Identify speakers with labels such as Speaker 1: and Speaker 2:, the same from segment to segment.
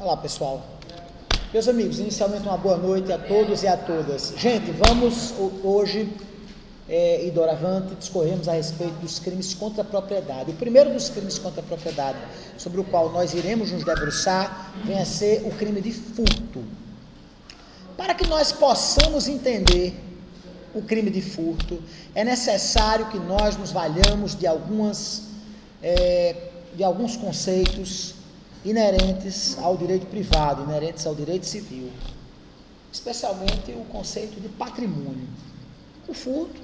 Speaker 1: Olá, pessoal. Meus amigos, inicialmente uma boa noite a todos e a todas. Gente, vamos hoje e doravante discorremos a respeito dos crimes contra a propriedade. O primeiro dos crimes contra a propriedade, sobre o qual nós iremos nos debruçar, vem a ser o crime de furto. Para que nós possamos entender o crime de furto, é necessário que nós nos valhamos de alguns conceitos inerentes ao direito privado, inerentes ao direito civil, especialmente o conceito de patrimônio. O furto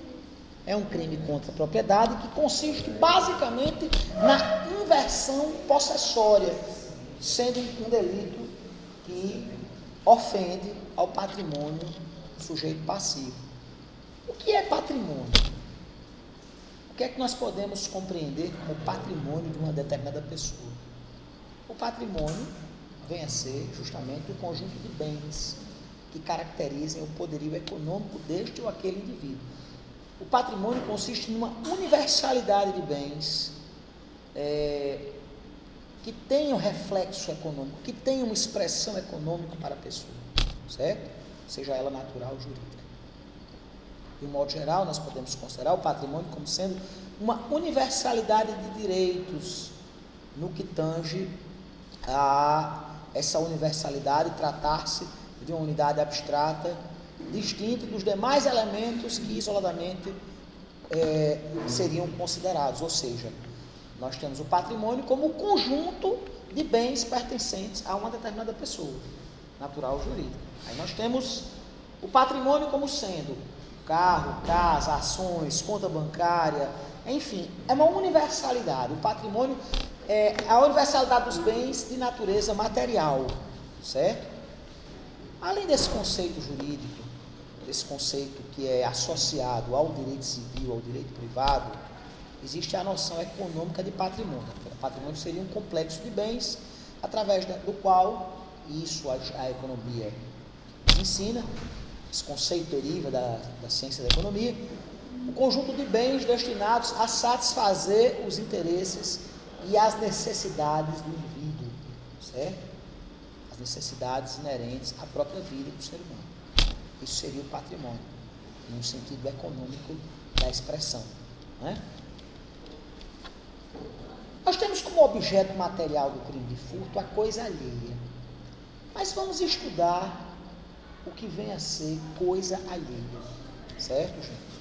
Speaker 1: é um crime contra a propriedade que consiste basicamente na inversão possessória, sendo um delito que ofende ao patrimônio do sujeito passivo. O que é patrimônio? O que é que nós podemos compreender como patrimônio de uma determinada pessoa? O patrimônio vem a ser justamente o conjunto de bens que caracterizem o poderio econômico deste ou aquele indivíduo. O patrimônio consiste numa universalidade de bens que tenham reflexo econômico, que tenham uma expressão econômica para a pessoa, certo? Seja ela natural ou jurídica. De um modo geral, nós podemos considerar o patrimônio como sendo uma universalidade de direitos no que tange a essa universalidade, tratar-se de uma unidade abstrata, distinta dos demais elementos que isoladamente seriam considerados. Ou seja, nós temos o patrimônio como o conjunto de bens pertencentes a uma determinada pessoa, natural ou jurídica. Aí nós temos o patrimônio como sendo carro, casa, ações, conta bancária, enfim, é uma universalidade. O patrimônio é a universalidade dos bens de natureza material, certo? Além desse conceito jurídico, desse conceito que é associado ao direito civil, ao direito privado, existe a noção econômica de patrimônio. O patrimônio seria um complexo de bens, através do qual, isso a economia ensina, esse conceito deriva da ciência da economia, o conjunto de bens destinados a satisfazer os interesses e as necessidades do indivíduo, certo? As necessidades inerentes à própria vida do ser humano. Isso seria o patrimônio, no sentido econômico da expressão, né? Nós temos como objeto material do crime de furto a coisa alheia, mas vamos estudar o que vem a ser coisa alheia, certo, gente?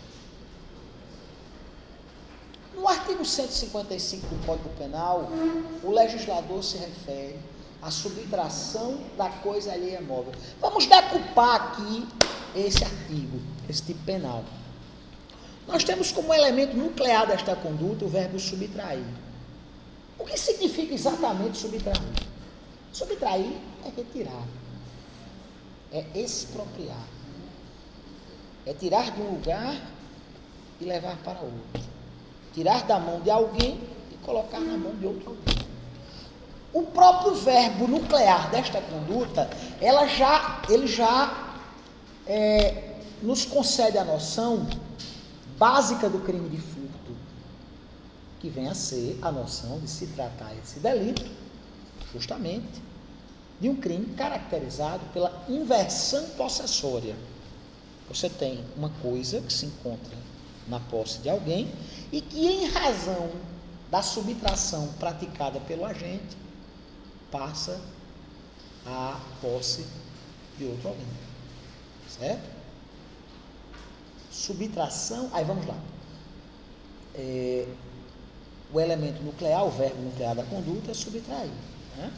Speaker 1: No artigo 155 do Código Penal, o legislador se refere à subtração da coisa alheia móvel. Vamos decupar aqui esse artigo, esse tipo penal. Nós temos como elemento nuclear desta conduta o verbo subtrair. O que significa exatamente subtrair? Subtrair é retirar, é expropriar, é tirar de um lugar e levar para outro. Tirar da mão de alguém e colocar na mão de outro alguém. O próprio verbo nuclear desta conduta, ele já nos concede a noção básica do crime de furto, que vem a ser a noção de se tratar esse delito, justamente, de um crime caracterizado pela inversão possessória. Você tem uma coisa que se encontra na posse de alguém e que, em razão da subtração praticada pelo agente, passa à posse de outro alguém, certo? Subtração, aí vamos lá. O elemento nuclear, o verbo nuclear da conduta é subtrair, né?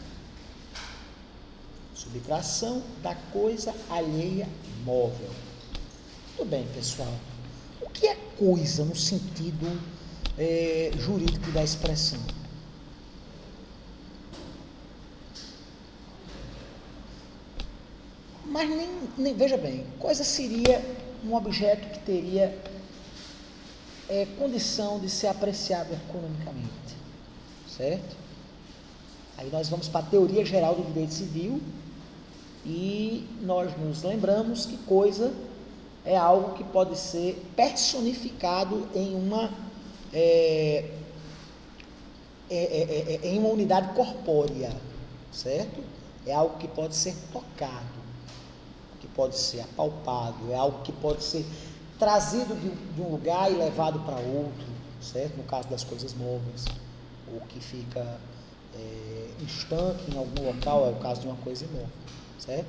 Speaker 1: Subtração da coisa alheia móvel. Tudo bem, pessoal. O que é coisa no sentido jurídico da expressão? Mas nem veja bem, coisa seria um objeto que teria condição de ser apreciado economicamente, certo? Aí nós vamos para a teoria geral do direito civil e nós nos lembramos que coisa é algo que pode ser personificado em uma unidade corpórea, certo? é algo que pode ser tocado, que pode ser apalpado, é algo que pode ser trazido de um lugar e levado para outro, certo? No caso das coisas móveis, ou que fica estanque em algum local, é o caso de uma coisa imóvel, certo?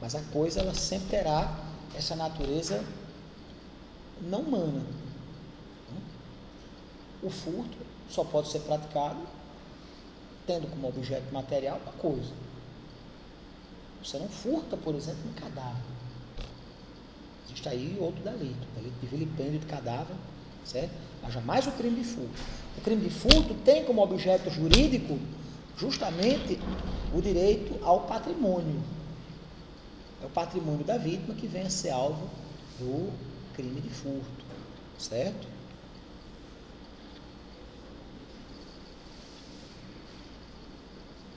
Speaker 1: Mas a coisa, ela sempre terá essa natureza não humana. O furto só pode ser praticado tendo como objeto material a coisa. Você não furta, por exemplo, um cadáver. Existe aí outro delito, o delito de vilipêndio de cadáver, certo? Mas jamais o crime de furto. O crime de furto tem como objeto jurídico justamente o direito ao patrimônio. É o patrimônio da vítima que vem a ser alvo do crime de furto, certo?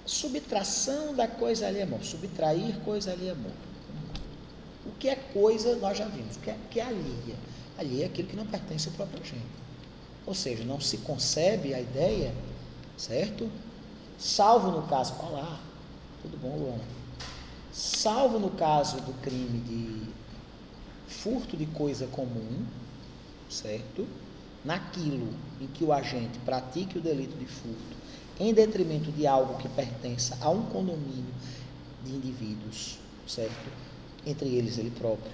Speaker 1: Subtração da coisa alheia móvel, subtrair coisa alheia móvel. O que é coisa, nós já vimos. O que é alheia? Alheia é aquilo que não pertence ao próprio agente. Ou seja, não se concebe a ideia, certo? Salvo no caso, olá, tudo bom, Luana? Salvo no caso do crime de furto de coisa comum, certo? Naquilo em que o agente pratique o delito de furto em detrimento de algo que pertença a um condomínio de indivíduos, certo? Entre eles ele próprio,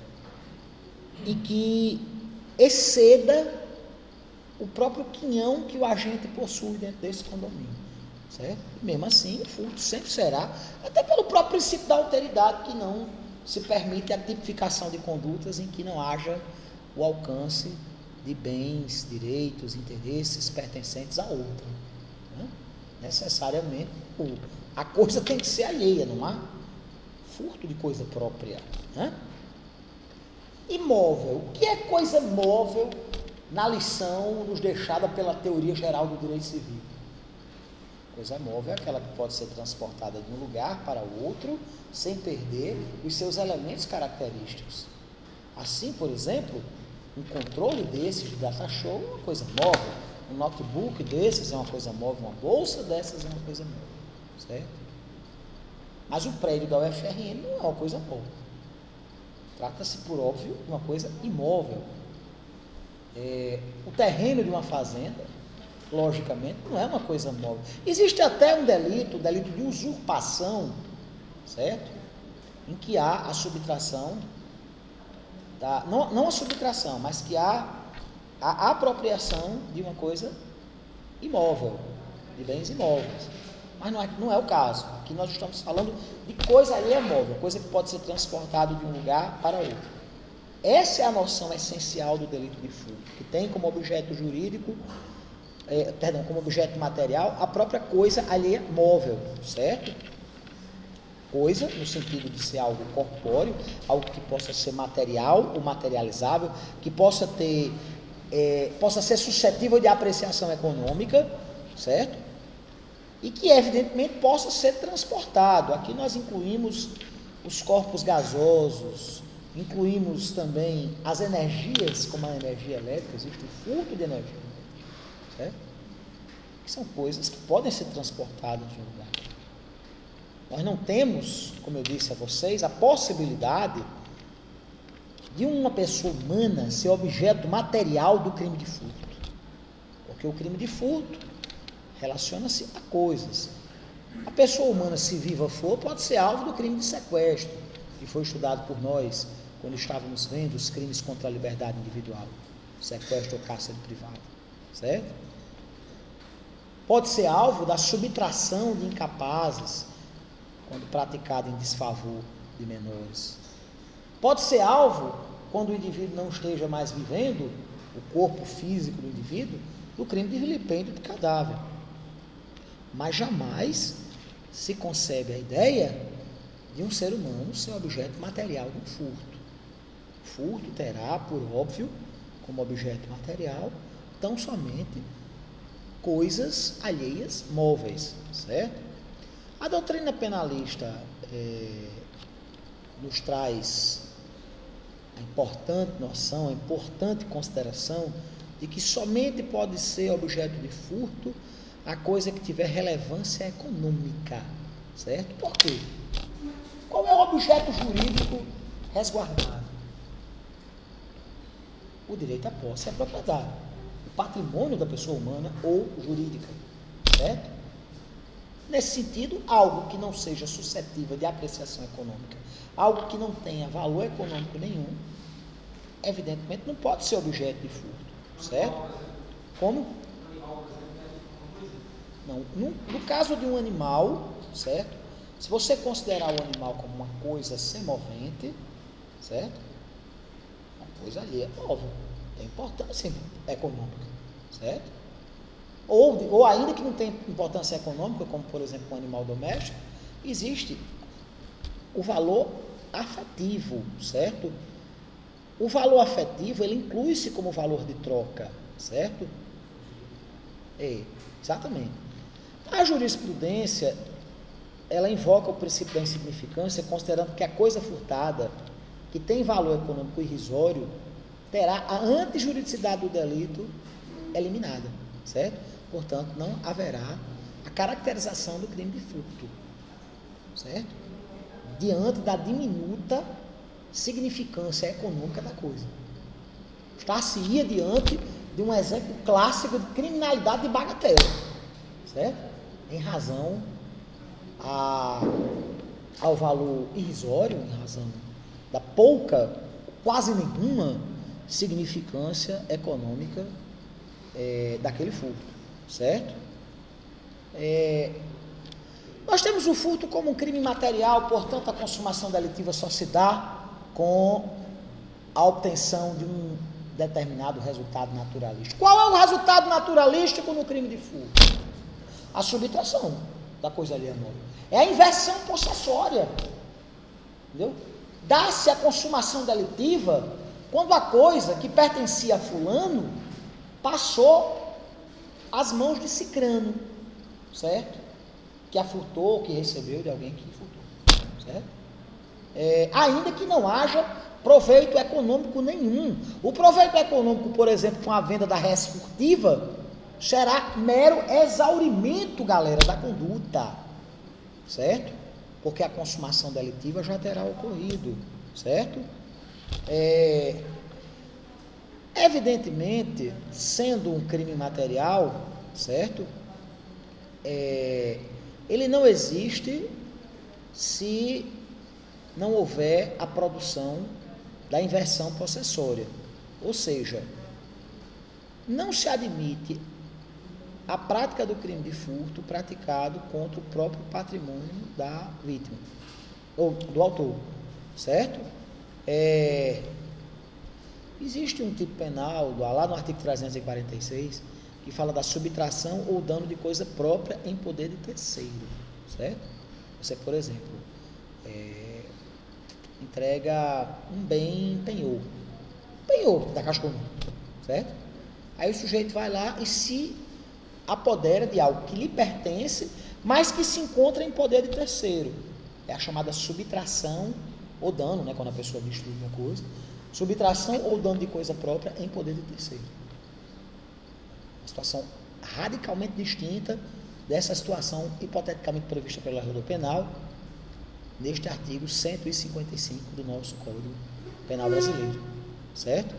Speaker 1: e que exceda o próprio quinhão que o agente possui dentro desse condomínio, certo? E mesmo assim, o furto sempre será, até pelo próprio princípio da alteridade, que não se permite a tipificação de condutas em que não haja o alcance de bens, direitos, interesses pertencentes a outra, né? Necessariamente, a coisa tem que ser alheia, não há furto de coisa própria, né? Imóvel. O que é coisa móvel na lição nos deixada pela teoria geral do direito civil? Coisa móvel é aquela que pode ser transportada de um lugar para outro sem perder os seus elementos característicos. Assim, por exemplo, um controle desses de data show é uma coisa móvel, um notebook desses é uma coisa móvel, uma bolsa dessas é uma coisa móvel, certo? Mas o prédio da UFRN não é uma coisa móvel. Trata-se, por óbvio, de uma coisa imóvel. O terreno de uma fazenda, logicamente, não é uma coisa móvel. Existe até um delito, o delito de usurpação, certo? Em que há a subtração, não a subtração, mas que há a apropriação de uma coisa imóvel, de bens imóveis. Mas não é o caso. Aqui nós estamos falando de coisa alheia móvel, coisa que pode ser transportada de um lugar para outro. Essa é a noção essencial do delito de furto, que tem como objeto jurídico, como objeto material, a própria coisa alheia móvel, certo? Coisa, no sentido de ser algo corpóreo, algo que possa ser material ou materializável, que possa ser suscetível de apreciação econômica, certo? E que, evidentemente, possa ser transportado. Aqui nós incluímos os corpos gasosos, incluímos também as energias, como a energia elétrica, existe o furto de energia, certo? Que são coisas que podem ser transportadas de um lugar. Nós não temos, como eu disse a vocês, a possibilidade de uma pessoa humana ser objeto material do crime de furto. Porque o crime de furto relaciona-se a coisas. A pessoa humana, se viva for, pode ser alvo do crime de sequestro, que foi estudado por nós quando estávamos vendo os crimes contra a liberdade individual, sequestro ou cárcere privado, certo? Pode ser alvo da subtração de incapazes, quando praticado em desfavor de menores. Pode ser alvo, quando o indivíduo não esteja mais vivendo, o corpo físico do indivíduo, do crime de vilipêndio de cadáver. Mas jamais se concebe a ideia de um ser humano ser objeto material de um furto. O furto terá, por óbvio, como objeto material, tão somente coisas alheias móveis, certo? A doutrina penalista nos traz a importante noção, a importante consideração de que somente pode ser objeto de furto a coisa que tiver relevância econômica, certo? Por quê? Qual é o objeto jurídico resguardado? O direito à posse e à propriedade, o patrimônio da pessoa humana ou jurídica, certo? Nesse sentido, algo que não seja suscetível de apreciação econômica, algo que não tenha valor econômico nenhum, evidentemente não pode ser objeto de furto, certo? Como? Não, no caso de um animal, certo? Se você considerar o animal como uma coisa semovente, certo? Uma coisa ali é móvel, tem importância econômica, certo? Ou ainda que não tenha importância econômica, como por exemplo um animal doméstico, existe o valor afetivo, certo? O valor afetivo, ele inclui-se como valor de troca, certo? Exatamente. A jurisprudência, ela invoca o princípio da insignificância, considerando que a coisa furtada, que tem valor econômico irrisório, terá a antijuridicidade do delito eliminada, certo? Portanto, não haverá a caracterização do crime de furto, certo? Diante da diminuta significância econômica da coisa. Estar-se-ia diante de um exemplo clássico de criminalidade de bagatela, certo? Em razão ao valor irrisório, em razão da pouca, quase nenhuma significância econômica daquele furto, certo? Nós temos o furto como um crime material, portanto a consumação delitiva só se dá com a obtenção de um determinado resultado naturalístico. Qual é o resultado naturalístico no crime de furto? A subtração da coisa alienável. É a inversão possessória. Entendeu? Dá-se a consumação delitiva quando a coisa que pertencia a fulano passou às mãos de cicrano, certo? Que a furtou, que recebeu de alguém que furtou, certo? Ainda que não haja proveito econômico nenhum. O proveito econômico, por exemplo, com a venda da res furtiva, será mero exaurimento, galera, da conduta, certo? Porque a consumação delitiva já terá ocorrido, certo? Evidentemente, sendo um crime material, certo? Ele não existe se não houver a produção da inversão possessória. Ou seja, não se admite a prática do crime de furto praticado contra o próprio patrimônio da vítima, ou do autor, certo? Existe um tipo penal, lá no artigo 346, que fala da subtração ou dano de coisa própria em poder de terceiro, certo? Você, por exemplo, entrega um bem penhor da Caixa Econômica, certo? Aí o sujeito vai lá e se apodera de algo que lhe pertence, mas que se encontra em poder de terceiro. É a chamada subtração ou dano, né, quando a pessoa destrui uma coisa. Subtração ou dano de coisa própria em poder de terceiro. Uma situação radicalmente distinta dessa situação hipoteticamente prevista pela Lei Penal, neste artigo 155 do nosso Código Penal brasileiro, certo?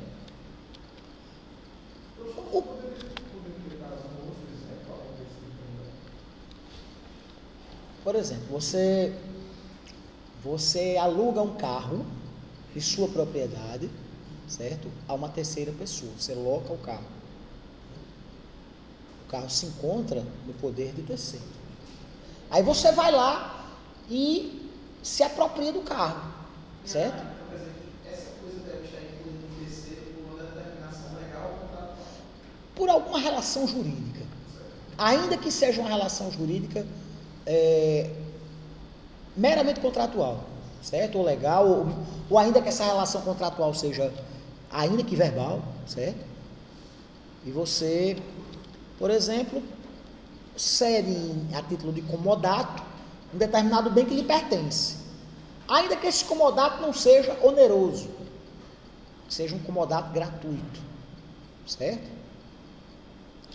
Speaker 1: Por exemplo, você aluga um carro de sua propriedade, certo? A uma terceira pessoa, você loca o carro. O carro se encontra no poder de terceiro. Aí você vai lá e se apropria do carro, certo?
Speaker 2: Essa coisa deve estar incluída no terceiro por uma determinação legal ou contratual?
Speaker 1: Por alguma relação jurídica. Ainda que seja uma relação jurídica meramente contratual, certo? Ou legal, ou ainda que essa relação contratual seja, ainda que verbal, certo? E você, por exemplo, cede a título de comodato um determinado bem que lhe pertence. Ainda que esse comodato não seja oneroso, seja um comodato gratuito, certo?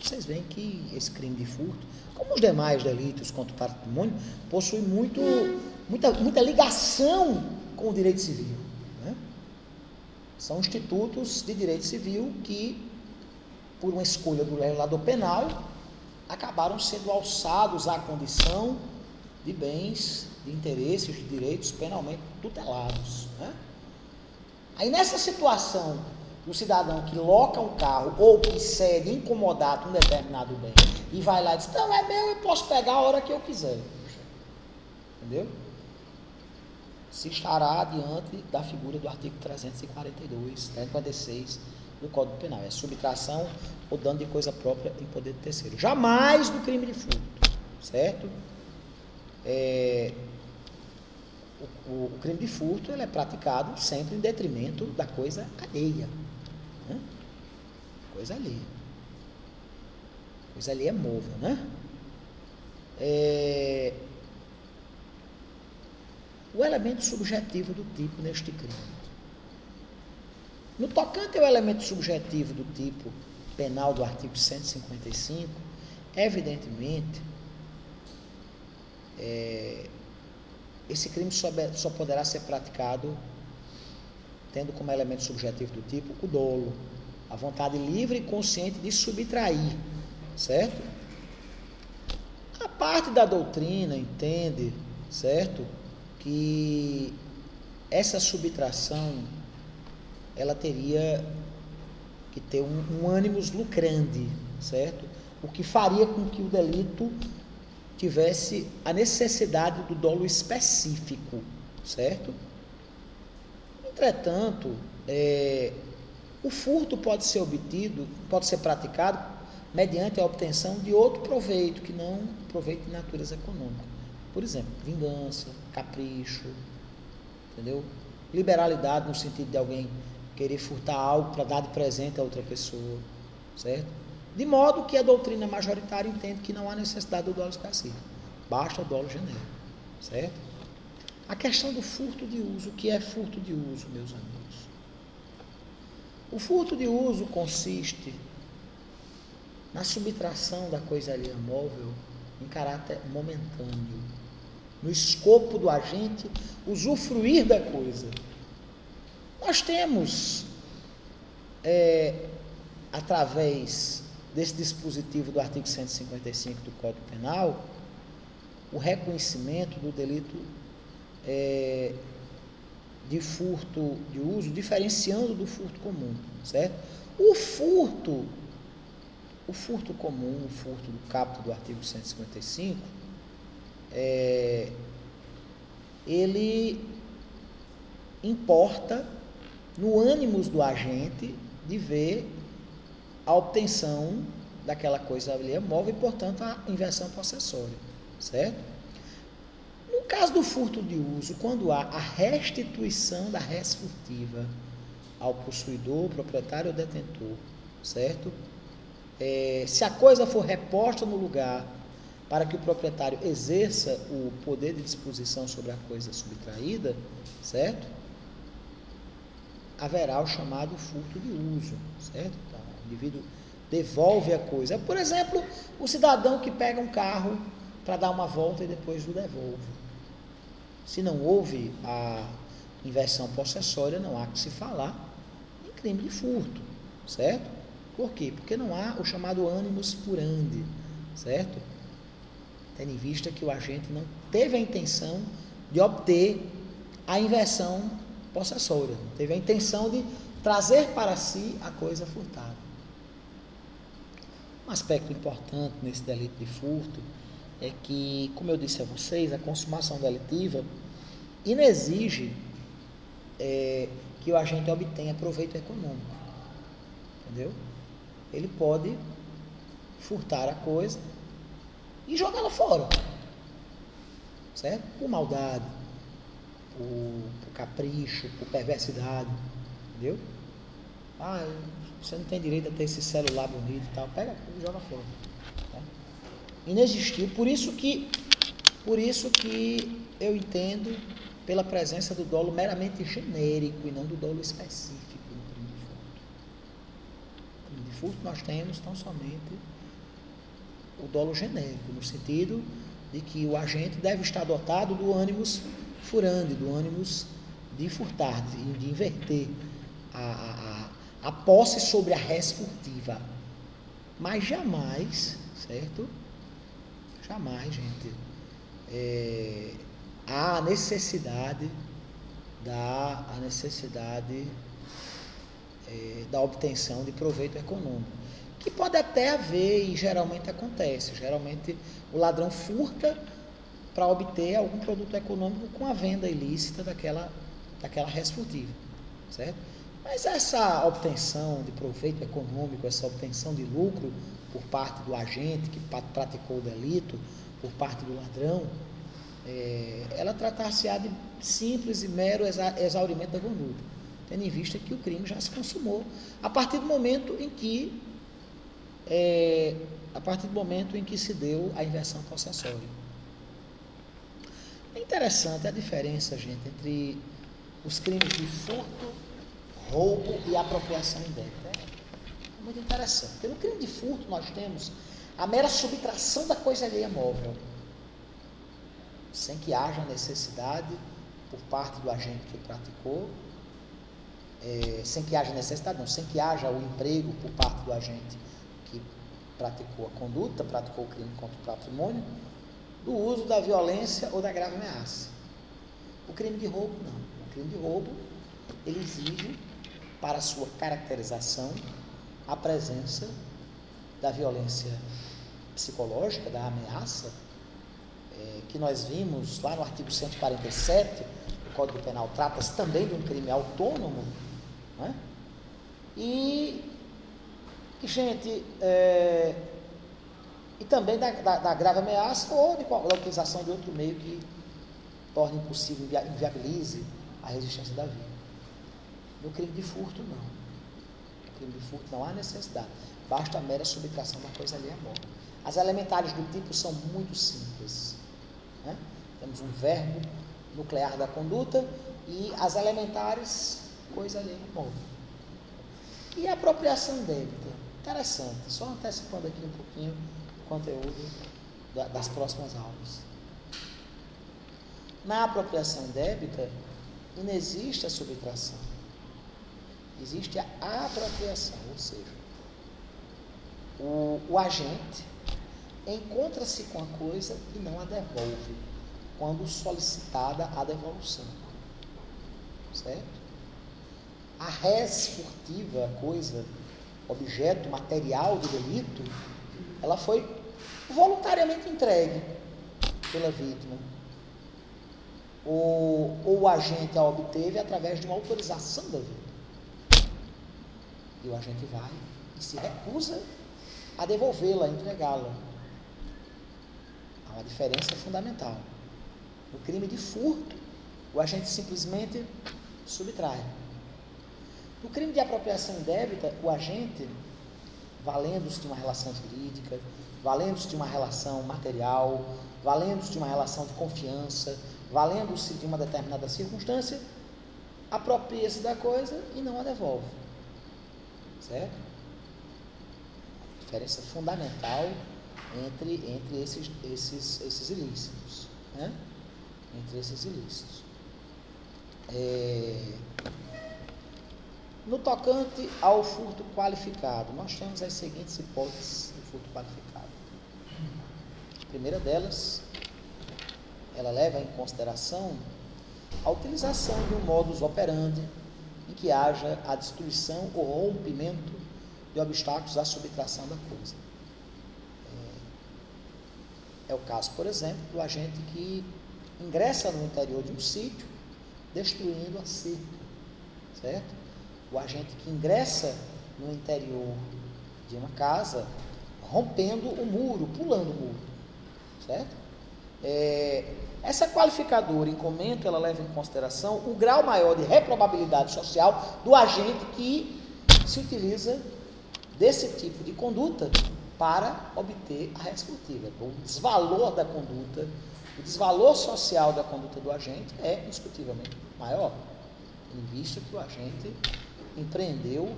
Speaker 1: vocês veem que esse crime de furto, como os demais delitos contra o patrimônio, possui muita ligação com o direito civil, né? São institutos de direito civil que, por uma escolha do legislador penal, acabaram sendo alçados à condição de bens, de interesses, de direitos penalmente tutelados, né? Aí nessa situação, o cidadão que loca um carro ou que cede incomodado um determinado bem e vai lá e diz, não, é meu, eu posso pegar a hora que eu quiser. Entendeu? Se estará diante da figura do artigo 342, 346 do Código Penal. É subtração ou dano de coisa própria em poder de terceiro. Jamais do crime de furto, certo? O crime de furto ele é praticado sempre em detrimento da coisa alheia. Né? Coisa alheia. Coisa alheia é móvel, né? O elemento subjetivo do tipo neste crime. No tocante ao elemento subjetivo do tipo penal do artigo 155, evidentemente, esse crime só poderá ser praticado tendo como elemento subjetivo do tipo o dolo, a vontade livre e consciente de subtrair, certo? A parte da doutrina entende, certo, que essa subtração ela teria que ter um ânimos lucrandi, certo? O que faria com que o delito tivesse a necessidade do dolo específico, certo? Entretanto, o furto pode ser obtido, pode ser praticado mediante a obtenção de outro proveito, que não proveito de natureza econômica. Por exemplo, vingança, capricho, entendeu? Liberalidade no sentido de alguém querer furtar algo para dar de presente a outra pessoa, certo? De modo que a doutrina majoritária entende que não há necessidade do dolo específico, basta o dolo genérico, certo? A questão do furto de uso, o que é furto de uso, meus amigos? O furto de uso consiste na subtração da coisa alheia móvel em caráter momentâneo, no escopo do agente usufruir da coisa. Nós temos, através desse dispositivo do artigo 155 do Código Penal, o reconhecimento do delito de furto de uso, diferenciando do furto comum, certo? O furto comum, o furto do caput do artigo 155, ele importa no ânimos do agente de ver a obtenção daquela coisa alheia móvel e, portanto, a inversão possessória, certo? No caso do furto de uso, quando há a restituição da res furtiva ao possuidor, proprietário ou detentor, certo? Se a coisa for reposta no lugar para que o proprietário exerça o poder de disposição sobre a coisa subtraída, certo? Haverá o chamado furto de uso, certo? Então, o indivíduo devolve a coisa. Por exemplo, o cidadão que pega um carro para dar uma volta e depois o devolve. Se não houve a inversão possessória, não há que se falar em crime de furto, certo? Por quê? Porque não há o chamado animus furandi, certo? Tendo em vista que o agente não teve a intenção de obter a inversão possessória, não teve a intenção de trazer para si a coisa furtada. Um aspecto importante nesse delito de furto é que, como eu disse a vocês, a consumação delitiva inexige que o agente obtenha proveito econômico, entendeu? Ele pode furtar a coisa e jogá-la fora, certo? Por maldade, por capricho, por perversidade, entendeu? Você não tem direito a ter esse celular bonito e tal, pega e joga fora. Tá? Inexistiu, por isso que eu entendo pela presença do dolo meramente genérico e não do dolo específico no crime de furto. No crime de furto nós temos tão somente o dolo genérico, no sentido de que o agente deve estar dotado do ânimos furandi, do ânimos de furtar, de inverter a posse sobre a res furtiva. Mas jamais, certo? Jamais, gente, há a necessidade da obtenção de proveito econômico, que pode até haver e geralmente acontece. Geralmente o ladrão furta para obter algum produto econômico com a venda ilícita daquela res furtiva, certo? Mas essa obtenção de proveito econômico, essa obtenção de lucro por parte do agente que praticou o delito, por parte do ladrão, ela tratar-se-á de simples e mero exaurimento da conduta, tendo em vista que o crime já se consumou a partir do momento em que se deu a inversão possessória. É interessante a diferença, gente, entre os crimes de furto, roubo e apropriação indébita. É muito interessante, porque no crime de furto nós temos a mera subtração da coisa alheia móvel, sem que haja necessidade por parte do agente que praticou, sem que haja o emprego por parte do agente que praticou a conduta, praticou o crime contra o patrimônio, do uso da violência ou da grave ameaça. O crime de roubo, não. O crime de roubo, ele exige, para a sua caracterização, a presença da violência psicológica, da ameaça, que nós vimos lá no artigo 147 do Código Penal, trata-se também de um crime autônomo, né? E também da grave ameaça ou da utilização de outro meio que torne impossível, inviabilize a resistência da vida. No crime de furto, não. No crime de furto não há necessidade, basta a mera subtração da coisa alheia móvel. As elementares do tipo são muito simples, né? Temos um verbo nuclear da conduta e as elementares, coisa alheia móvel. E a apropriação indébita? Interessante, só antecipando aqui um pouquinho o conteúdo das próximas aulas. Na apropriação indébita, não existe a subtração, existe a apropriação, ou seja, o agente encontra-se com a coisa e não a devolve, quando solicitada a devolução, certo? A res furtiva, a coisa, objeto, material do delito, ela foi voluntariamente entregue pela vítima, ou o agente a obteve através de uma autorização da vítima, e o agente vai e se recusa a devolvê-la, a entregá-la. Há uma diferença fundamental. No crime de furto, o agente simplesmente subtrai. No crime de apropriação indébita, o agente, valendo-se de uma relação jurídica, valendo-se de uma relação material, valendo-se de uma relação de confiança, valendo-se de uma determinada circunstância, apropria-se da coisa e não a devolve. Certo? Diferença fundamental entre esses ilícitos, né? Entre esses ilícitos. No tocante ao furto qualificado, nós temos as seguintes hipóteses de furto qualificado. A primeira delas, ela leva em consideração a utilização de um modus operandi em que haja a destruição ou rompimento de obstáculos à subtração da coisa. É o caso, por exemplo, do agente que ingressa no interior de um sítio, destruindo a cerca, certo? O agente que ingressa no interior de uma casa, rompendo o muro, pulando o muro, certo? Essa qualificadora em comento, ela leva em consideração o grau maior de reprobabilidade social do agente que se utiliza desse tipo de conduta para obter a res furtiva. O desvalor da conduta, o desvalor social da conduta do agente é indiscutivelmente maior, em vista que o agente empreendeu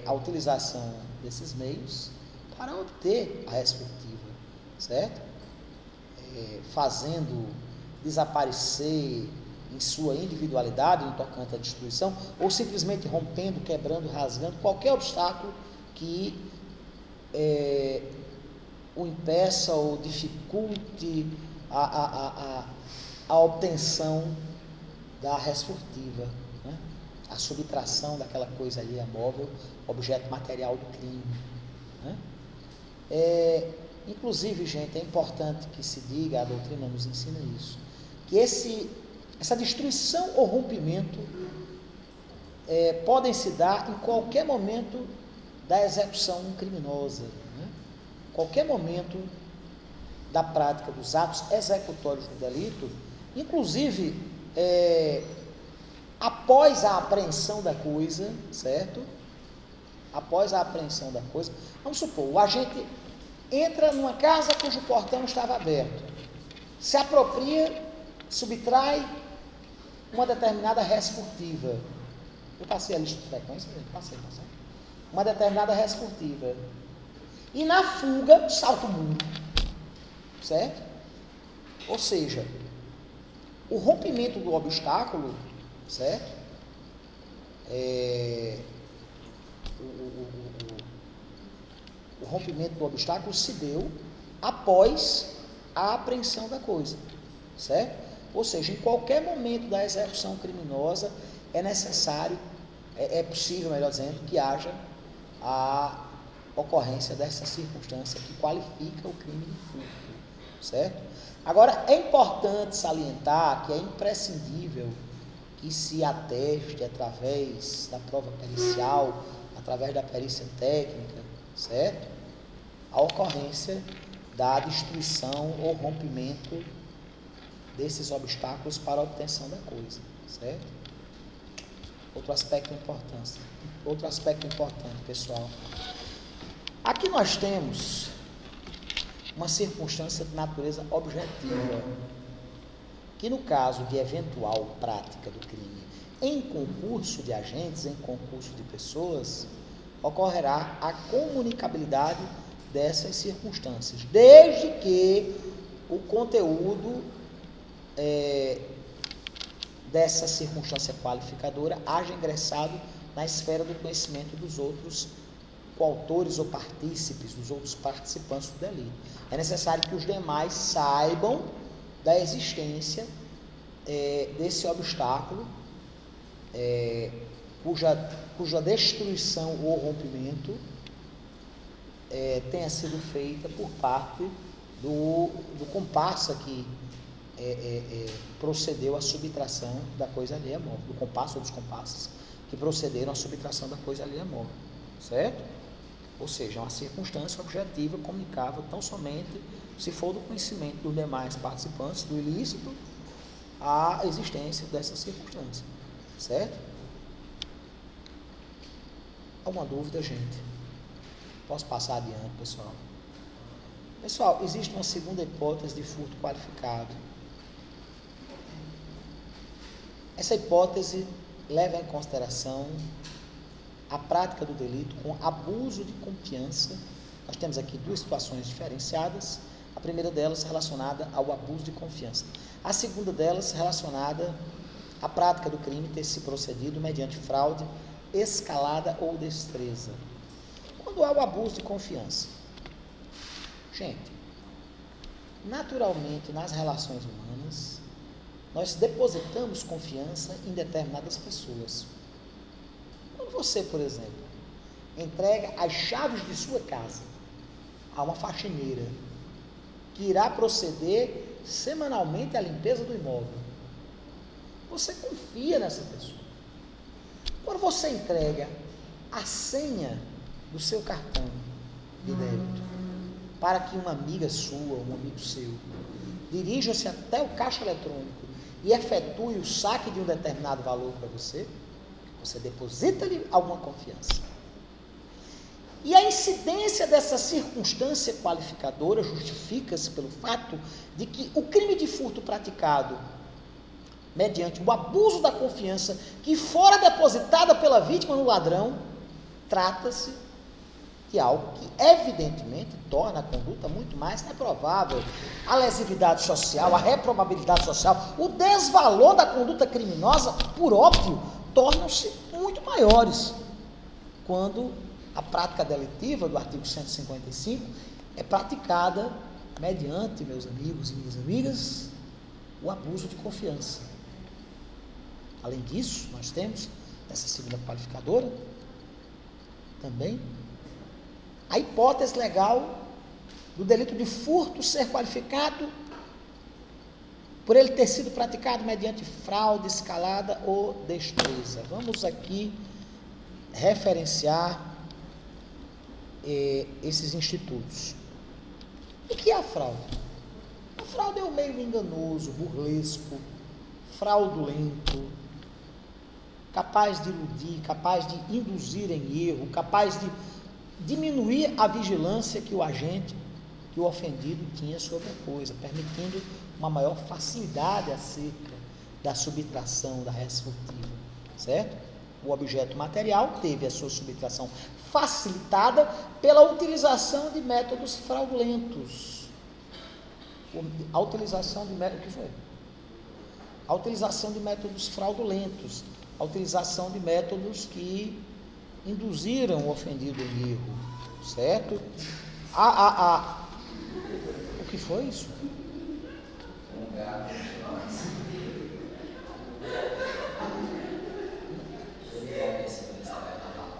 Speaker 1: a utilização desses meios para obter a res furtiva, certo? Fazendo desaparecer em sua individualidade, no tocante à destruição, ou simplesmente rompendo, quebrando, rasgando, qualquer obstáculo que o impeça ou dificulte a obtenção da res furtiva, né? A subtração daquela coisa ali móvel, objeto material do crime, né? Inclusive, gente, é importante que se diga, a doutrina nos ensina isso, que essa destruição ou rompimento podem se dar em qualquer momento da execução criminosa, né? Qualquer momento da prática dos atos executórios do delito, inclusive após a apreensão da coisa, certo? Após a apreensão da coisa, vamos supor, o agente entra numa casa cujo portão estava aberto, se apropria, subtrai uma determinada res furtiva. Eu passei a lista de frequência, passei. Uma determinada res furtiva. E na fuga, salta o muro. Certo? Ou seja, o rompimento do obstáculo, certo? O rompimento do obstáculo se deu após a apreensão da coisa, certo? Ou seja, em qualquer momento da execução criminosa é necessário, é possível, melhor dizendo, que haja a ocorrência dessa circunstância que qualifica o crime de furto, certo? Agora, é importante salientar que é imprescindível que se ateste através da prova pericial, através da perícia técnica, certo? A ocorrência da destruição ou rompimento desses obstáculos para a obtenção da coisa, certo? Outro aspecto importante, pessoal. Aqui nós temos uma circunstância de natureza objetiva, que no caso de eventual prática do crime em concurso de agentes, em concurso de pessoas, ocorrerá a comunicabilidade dessas circunstâncias, desde que o conteúdo dessa circunstância qualificadora haja ingressado na esfera do conhecimento dos outros coautores ou partícipes, dos outros participantes do delito. É necessário que os demais saibam da existência desse obstáculo, cuja destruição ou rompimento tenha sido feita por parte do comparsa que procedeu à subtração da coisa alheia móvel, do comparsa ou dos comparsas que procederam à subtração da coisa alheia móvel, certo? Ou seja, uma circunstância objetiva comunicável tão somente se for do conhecimento dos demais participantes do ilícito a existência dessa circunstância, certo? Alguma dúvida, gente? Posso passar adiante, pessoal? Pessoal, existe uma segunda hipótese de furto qualificado. Essa hipótese leva em consideração a prática do delito com abuso de confiança. Nós temos aqui duas situações diferenciadas. A primeira delas relacionada ao abuso de confiança. A segunda delas relacionada à prática do crime ter se procedido mediante fraude, escalada ou destreza. Quando há o abuso de confiança, gente, naturalmente nas relações humanas, nós depositamos confiança em determinadas pessoas. Quando você, por exemplo, entrega as chaves de sua casa a uma faxineira que irá proceder semanalmente à limpeza do imóvel, você confia nessa pessoa. Quando você entrega a senha do seu cartão de débito para que uma amiga sua, um amigo seu, dirija-se até o caixa eletrônico e efetue o saque de um determinado valor para você, você deposita-lhe alguma confiança. E a incidência dessa circunstância qualificadora justifica-se pelo fato de que o crime de furto praticado mediante o abuso da confiança que fora depositada pela vítima no ladrão, trata-se que é algo que evidentemente torna a conduta muito mais reprovável. A lesividade social, a reprobabilidade social, o desvalor da conduta criminosa, por óbvio, tornam-se muito maiores quando a prática delitiva do artigo 155 é praticada mediante, meus amigos e minhas amigas, o abuso de confiança. Além disso, nós temos, essa segunda qualificadora, também, a hipótese legal do delito de furto ser qualificado por ele ter sido praticado mediante fraude, escalada ou destreza. Vamos aqui referenciar esses institutos. O que é a fraude? A fraude é um meio enganoso, burlesco, fraudulento, capaz de iludir, capaz de induzir em erro, capaz de diminuir a vigilância que o agente, que o ofendido tinha sobre a coisa, permitindo uma maior facilidade acerca da subtração da res furtiva, certo? O objeto material teve a sua subtração facilitada pela utilização de métodos fraudulentos. A utilização de métodos, o que foi? A utilização de métodos fraudulentos, a utilização de métodos que induziram o ofendido em erro, certo? O que foi isso?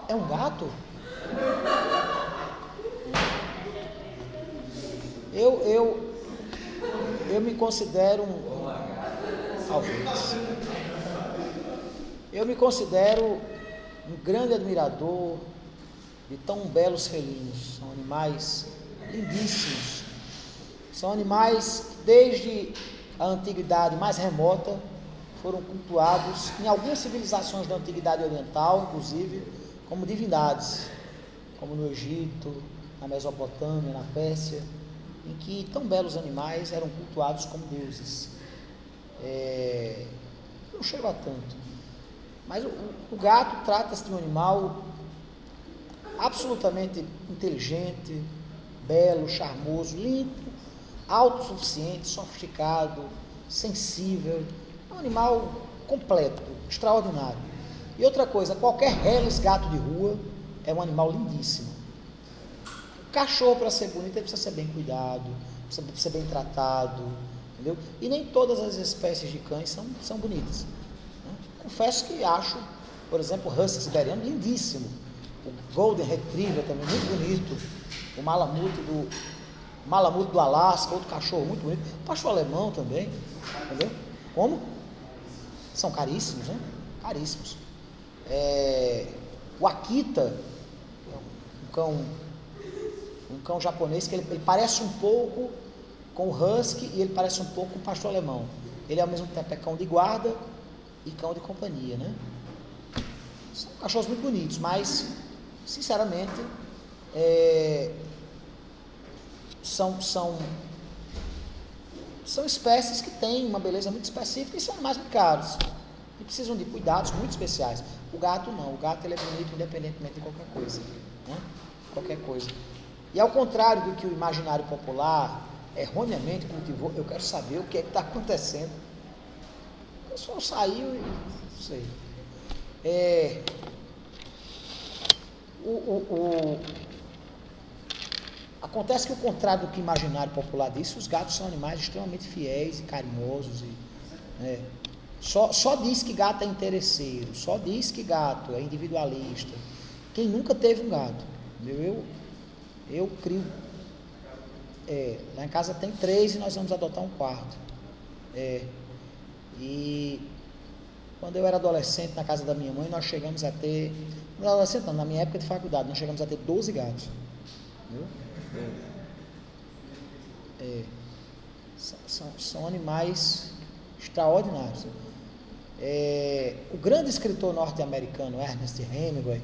Speaker 1: É um gato? Eu me considero eu me considero um grande admirador de tão belos felinos. São animais lindíssimos. São animais que desde a antiguidade mais remota foram cultuados em algumas civilizações da antiguidade oriental, inclusive, como divindades, como no Egito, na Mesopotâmia, na Pérsia, em que tão belos animais eram cultuados como deuses. Não chego a tanto. Mas o gato trata-se de um animal absolutamente inteligente, belo, charmoso, limpo, autossuficiente, sofisticado, sensível. É um animal completo, extraordinário. E outra coisa, qualquer reles gato de rua é um animal lindíssimo. O cachorro, para ser bonito, ele precisa ser bem cuidado, precisa ser bem tratado, entendeu? E nem todas as espécies de cães são bonitas. Confesso que acho, por exemplo, o husky siberiano lindíssimo, o golden retriever também muito bonito, o malamute do Alasca, outro cachorro muito bonito, o pastor alemão também, entendeu? Como? São caríssimos, né? Caríssimos. O Akita, um cão japonês que ele parece um pouco com o husky e ele parece um pouco com o pastor alemão. Ele ao mesmo tempo é cão de guarda e cão de companhia, né? São cachorros muito bonitos, mas, sinceramente, são espécies que têm uma beleza muito específica e são mais muito caros. E precisam de cuidados muito especiais. O gato não, o gato ele é bonito independentemente de qualquer coisa, né? Qualquer coisa. E ao contrário do que o imaginário popular erroneamente cultivou, eu quero saber o que é que está acontecendo. O pessoal saiu e não sei. Acontece que o contrário do que o imaginário popular disse, os gatos são animais extremamente fiéis e carinhosos. Só diz que gato é interesseiro, só diz que gato é individualista. Quem nunca teve um gato? Eu crio. Lá em casa tem 3 e nós vamos adotar um quarto. E quando eu era adolescente, na casa da minha mãe, nós chegamos a ter... Não, adolescente não, na minha época de faculdade, nós chegamos a ter 12 gatos. São animais extraordinários. O grande escritor norte-americano, Ernest Hemingway,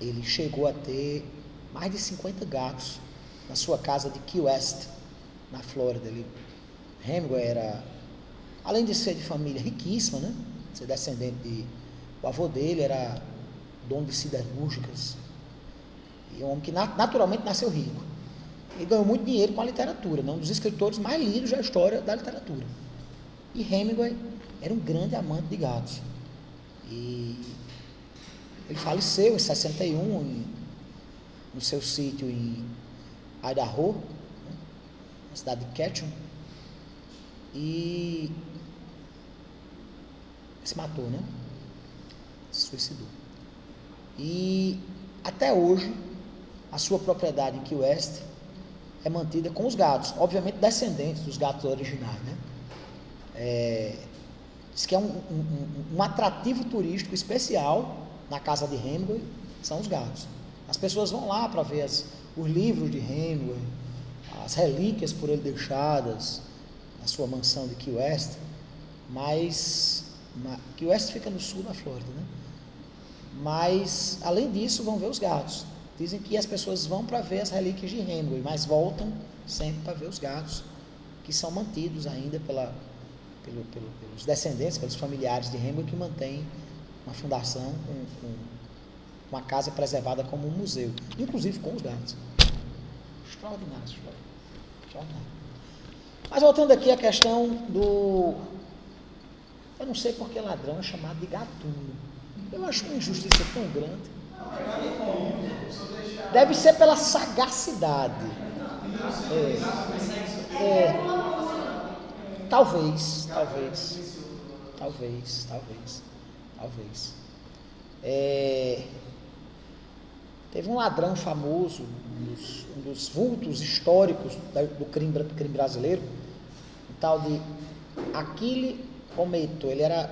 Speaker 1: ele chegou a ter mais de 50 gatos na sua casa de Key West, na Flórida. Hemingway era, além de ser de família riquíssima, né? Ser descendente o avô dele era dono de siderúrgicas E é um homem que naturalmente nasceu rico. Ele ganhou muito dinheiro com a literatura, um dos escritores mais lidos da história da literatura. E Hemingway era um grande amante de gatos. E ele faleceu em 61 no seu sítio em Idaho, né, na cidade de Ketchum, e se matou, né? Se suicidou. E até hoje a sua propriedade em Key West é mantida com os gatos, obviamente descendentes dos gatos originais, né? Diz que é um atrativo turístico especial na casa de Hemingway, são os gatos. As pessoas vão lá para ver os livros de Hemingway, as relíquias por ele deixadas na sua mansão de Key West, mas Key West fica no sul da Flórida, né? Mas, além disso, vão ver os gatos. Dizem que as pessoas vão para ver as relíquias de Hemingway, mas voltam sempre para ver os gatos, que são mantidos ainda pelos descendentes, pelos familiares de Hemingway, que mantêm uma fundação com uma casa preservada como um museu, inclusive com os gatos. Extraordinário. Mas voltando aqui à questão do... Eu não sei porque ladrão é chamado de gatuno. Eu acho uma injustiça tão grande. Deve ser pela sagacidade. Talvez. Teve um ladrão famoso, um dos vultos históricos do crime brasileiro, um tal de Achille Ometo. Ele era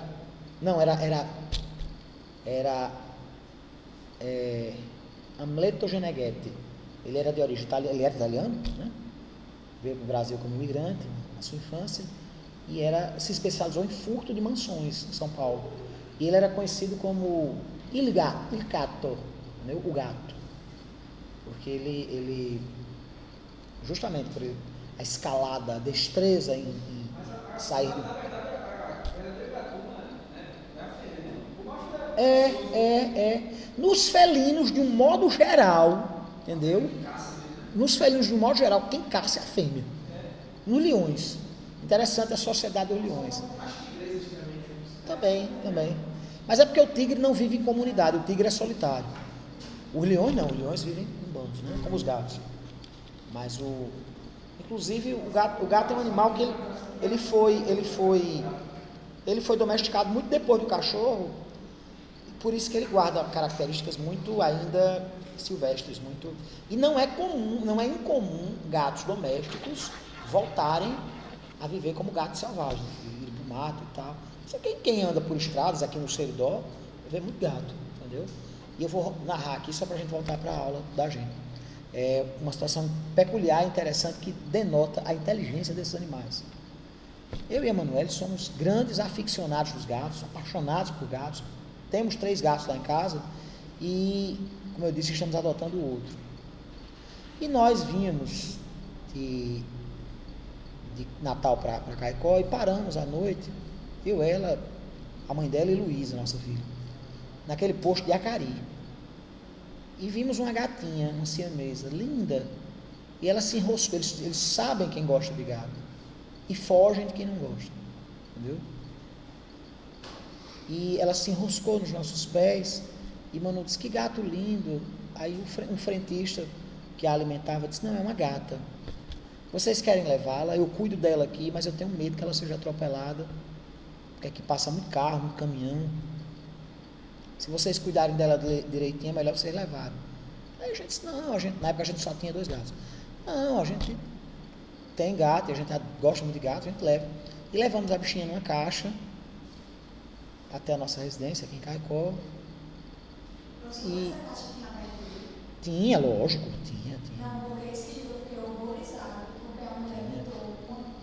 Speaker 1: Amleto Geneghetti. Ele era de origem ele era italiano, né? Veio para o Brasil como imigrante na sua infância e se especializou em furto de mansões em São Paulo. E ele era conhecido como il gatto, né? O gato, porque ele justamente por a escalada, a destreza em sair do... Nos felinos, de um modo geral, entendeu? Nos felinos, de um modo geral, quem caça é a fêmea. Nos leões. Interessante a sociedade dos leões. Também. Mas é porque o tigre não vive em comunidade, o tigre é solitário. Os leões não, os leões vivem em bandos, né? Como os gatos. Mas inclusive o gato é um animal que ele foi domesticado muito depois do cachorro. Por isso que ele guarda características muito ainda silvestres, e não é incomum gatos domésticos voltarem a viver como gatos selvagens, ir para o mato e tal. Só que quem anda por estradas aqui no Seridó vê muito gato, entendeu? E eu vou narrar aqui só para a gente voltar para a aula da gente. É uma situação peculiar, interessante, que denota a inteligência desses animais. Eu e a Manoel somos grandes aficionados dos gatos, apaixonados por gatos. Temos 3 gatos lá em casa e, como eu disse, estamos adotando outro. E nós vínhamos de Natal para Caicó e paramos à noite, eu, ela, a mãe dela e Luísa, nossa filha, naquele posto de Acari. E vimos uma gatinha, uma siamesa, linda, e ela se enroscou. Eles sabem quem gosta de gato e fogem de quem não gosta, entendeu? E ela se enroscou nos nossos pés, e Manu disse, que gato lindo. Aí um frentista que a alimentava disse, não, é uma gata. Vocês querem levá-la? Eu cuido dela aqui, mas eu tenho medo que ela seja atropelada, porque aqui passa muito carro, muito caminhão. Se vocês cuidarem dela direitinho, é melhor vocês levarem. Aí a gente disse, não, na época a gente só tinha 2 gatos. Não, a gente tem gato, e a gente gosta muito de gato, a gente leva. E levamos a bichinha numa caixa até a nossa residência aqui em Caicó. E tinha, lógico, tinha.
Speaker 3: Não, porque esse dia eu fiquei horrorizado, porque a mulher me deu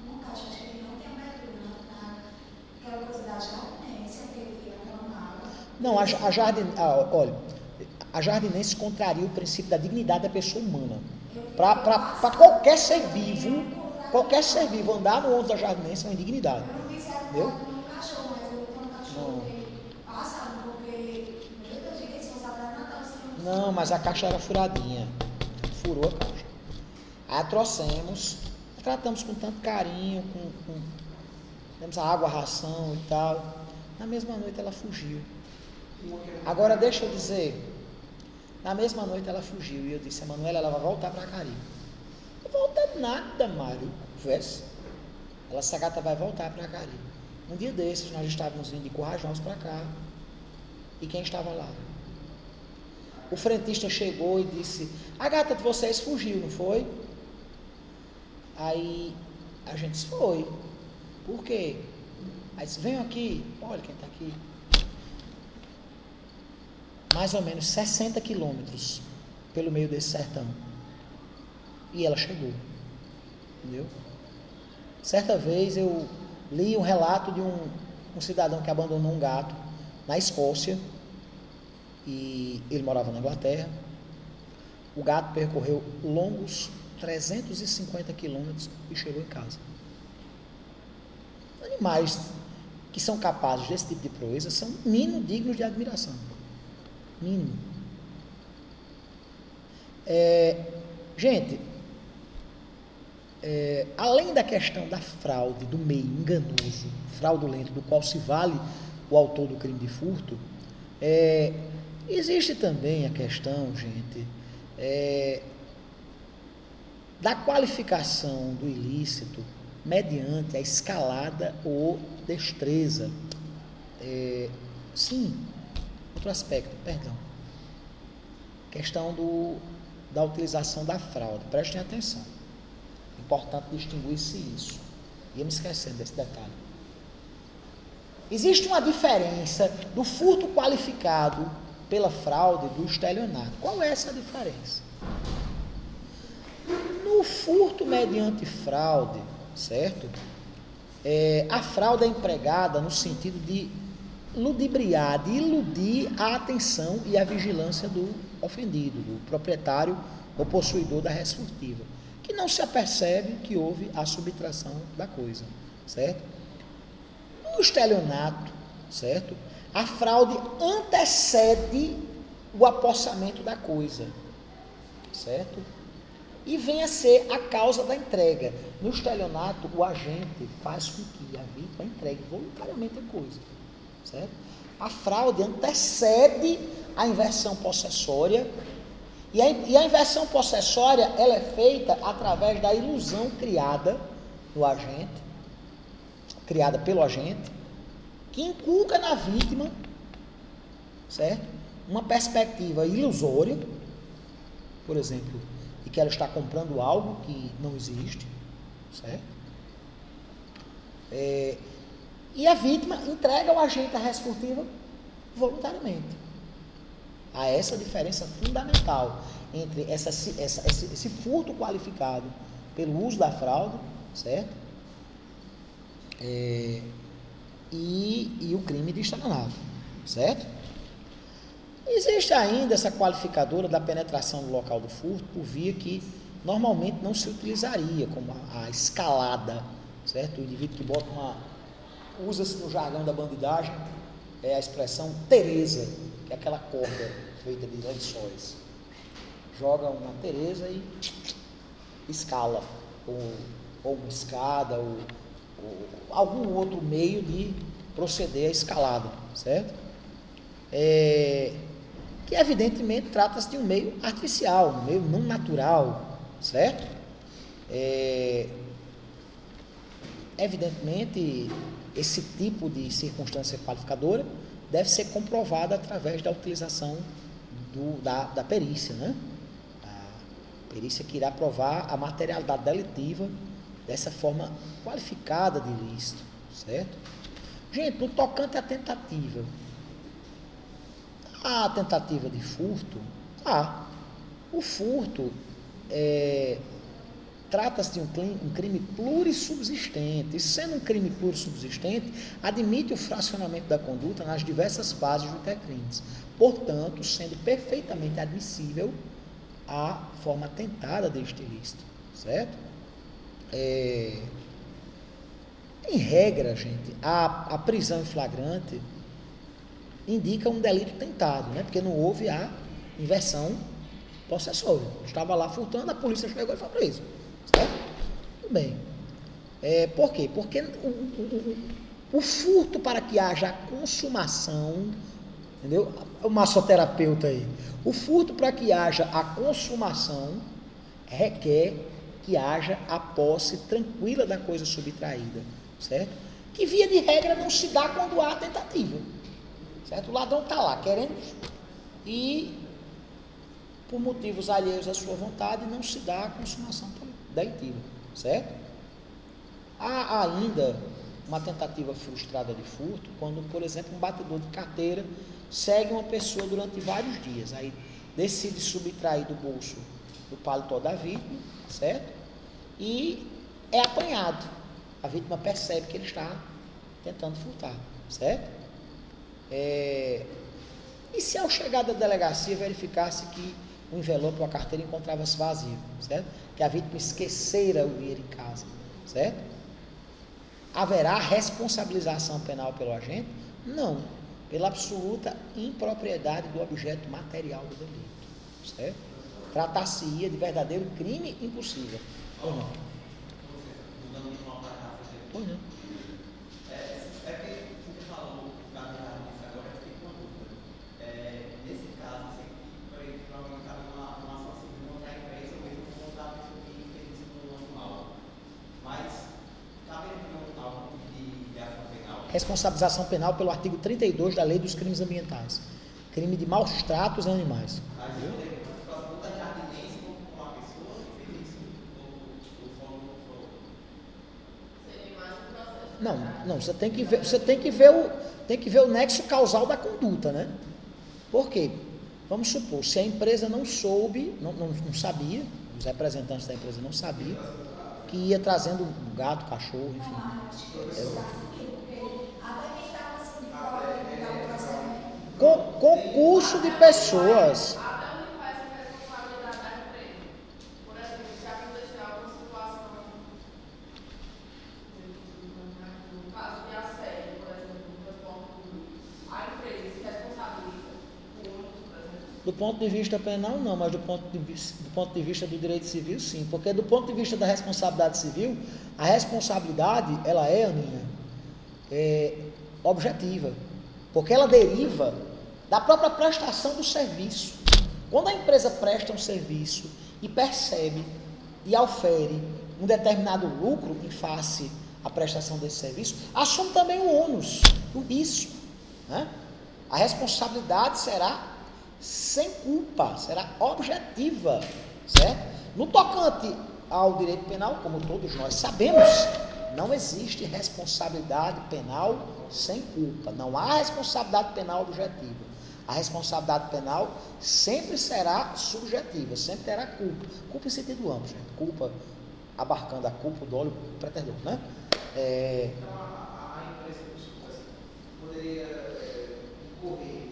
Speaker 3: uma caixa que não tem abertura, aquela coisa da jardinense, aquela mágoa.
Speaker 1: Não, olha, a jardinense contraria o princípio da dignidade da pessoa humana. Para qualquer ser vivo andar no ônibus da jardinense é uma indignidade.
Speaker 3: Eu não vi se era
Speaker 1: entendeu?
Speaker 3: um cachorro, mas eu tenho um cachorro que passa, porque, meu Deus, eu digo, se você vai Natal, você não
Speaker 1: Não, mas a caixa era furadinha. Furou a caixa. Aí a trouxemos, tratamos com tanto carinho, demos a água, a ração e tal. Na mesma noite ela fugiu. Agora deixa eu dizer, na mesma noite ela fugiu e eu disse, a Manuela, ela vai voltar para Cari. Não volta nada, Mário. Conversa. Essa gata vai voltar para Cari. Um dia desses nós estávamos vindo de Currajós para cá. E quem estava lá? O frentista chegou e disse, a gata de vocês fugiu, não foi? Aí a gente disse, foi. Por quê? Aí disse, venham aqui, olha quem está aqui. Mais ou menos 60 quilômetros pelo meio desse sertão. E ela chegou. Entendeu? Certa vez eu li um relato de um cidadão que abandonou um gato na Escócia. E ele morava na Inglaterra. O gato percorreu longos 350 quilômetros e chegou em casa. Animais que são capazes desse tipo de proeza são mínimo dignos de admiração. Mínimo. Gente, além da questão da fraude, do meio enganoso, fraudulento, do qual se vale o autor do crime de furto, existe também a questão, gente, da qualificação do ilícito mediante a escalada ou destreza. Sim, outro aspecto, perdão. Questão da utilização da fraude. Prestem atenção. Importante distinguir-se isso. Ia me esquecendo desse detalhe. Existe uma diferença do furto qualificado pela fraude do estelionato. Qual é essa diferença? No furto mediante fraude, certo? A fraude é empregada no sentido de ludibriar, de iludir a atenção e a vigilância do ofendido, do proprietário ou possuidor da res furtiva, que não se apercebe que houve a subtração da coisa, certo? No estelionato, certo? A fraude antecede o apossamento da coisa, certo? E vem a ser a causa da entrega. No estelionato, o agente faz com que a vítima entregue voluntariamente a coisa, certo? A fraude antecede a inversão possessória, e a inversão possessória ela é feita através da ilusão criada no agente, criada pelo agente, que inculca na vítima, certo? Uma perspectiva ilusória, por exemplo, de que ela está comprando algo que não existe, certo? E a vítima entrega ao agente a res furtiva voluntariamente. Há essa diferença fundamental entre esse furto qualificado pelo uso da fraude, certo? E o crime de estelionato, certo? Existe ainda essa qualificadora da penetração no local do furto por via que normalmente não se utilizaria, como a escalada, certo? O indivíduo que bota usa-se no jargão da bandidagem a expressão Teresa, que é aquela corda feita de lençóis. Joga uma Teresa e escala, ou uma escada, ou algum outro meio de proceder à escalada, certo? Que evidentemente trata-se de um meio artificial, um meio não natural, certo? Evidentemente, esse tipo de circunstância qualificadora deve ser comprovada através da utilização da perícia, né? A perícia que irá provar a materialidade delitiva dessa forma qualificada de ilícito, certo? Gente, no tocante à tentativa, a tentativa de furto, o furto trata-se de um crime plurissubsistente, e sendo um crime plurissubsistente, admite o fracionamento da conduta nas diversas fases do intercrimes, portanto, sendo perfeitamente admissível a forma tentada deste ilícito, certo? Em regra, gente, a prisão em flagrante indica um delito tentado, né? Porque não houve a inversão possessória. Estava lá furtando, a polícia chegou e foi preso. Certo? Tudo bem. Por quê? Porque o furto para que haja a consumação, entendeu? O massoterapeuta aí. O furto para que haja a consumação requer que haja a posse tranquila da coisa subtraída, certo? Que via de regra não se dá quando há tentativa, certo? O ladrão está lá querendo e por motivos alheios à sua vontade não se dá a consumação delictiva, certo? Há ainda uma tentativa frustrada de furto quando, por exemplo, um batedor de carteira segue uma pessoa durante vários dias, aí decide subtrair do bolso do paletó da vítima, certo? E é apanhado. A vítima percebe que ele está tentando furtar, certo? E se ao chegar da delegacia verificasse que o envelope ou a carteira encontrava-se vazio, certo? Que a vítima esquecera o dinheiro em casa, certo? Haverá responsabilização penal pelo agente? Não, pela absoluta impropriedade do objeto material do delito, certo? Tratar-se-ia de verdadeiro crime impossível. Ou não? Ou não?
Speaker 2: É que você falou da verdade disso agora, eu fiquei com uma dúvida. Nesse caso, assim, provavelmente cabe uma ação civil contra a empresa ou mesmo contra a pessoa que fez isso no anual. Mas, cabe algum tipo de ação penal?
Speaker 1: Responsabilização penal pelo artigo 32 da Lei dos Crimes Ambientais. Crime de maus tratos a animais. Não, você tem que ver o nexo causal da conduta, né? Por quê? Vamos supor, se a empresa não soube, não sabia, os representantes da empresa não sabiam, que ia trazendo um gato, cachorro, enfim. Concurso de pessoas. Do ponto de vista penal, não, mas do ponto de vista do direito civil, sim. Porque do ponto de vista da responsabilidade civil, a responsabilidade, ela é, Aninha, objetiva. Porque ela deriva da própria prestação do serviço. Quando a empresa presta um serviço e percebe e aufere um determinado lucro em face à prestação desse serviço, assume também o ônus, o risco, né? A responsabilidade será sem culpa, será objetiva, certo? No tocante ao direito penal, como todos nós sabemos, não existe responsabilidade penal sem culpa, não há responsabilidade penal objetiva. A responsabilidade penal sempre será subjetiva, sempre terá culpa. Culpa em sentido amplo, gente. Culpa abarcando a culpa, o dolo, o preterdor, né?
Speaker 2: Então, a empresa poderia incorrer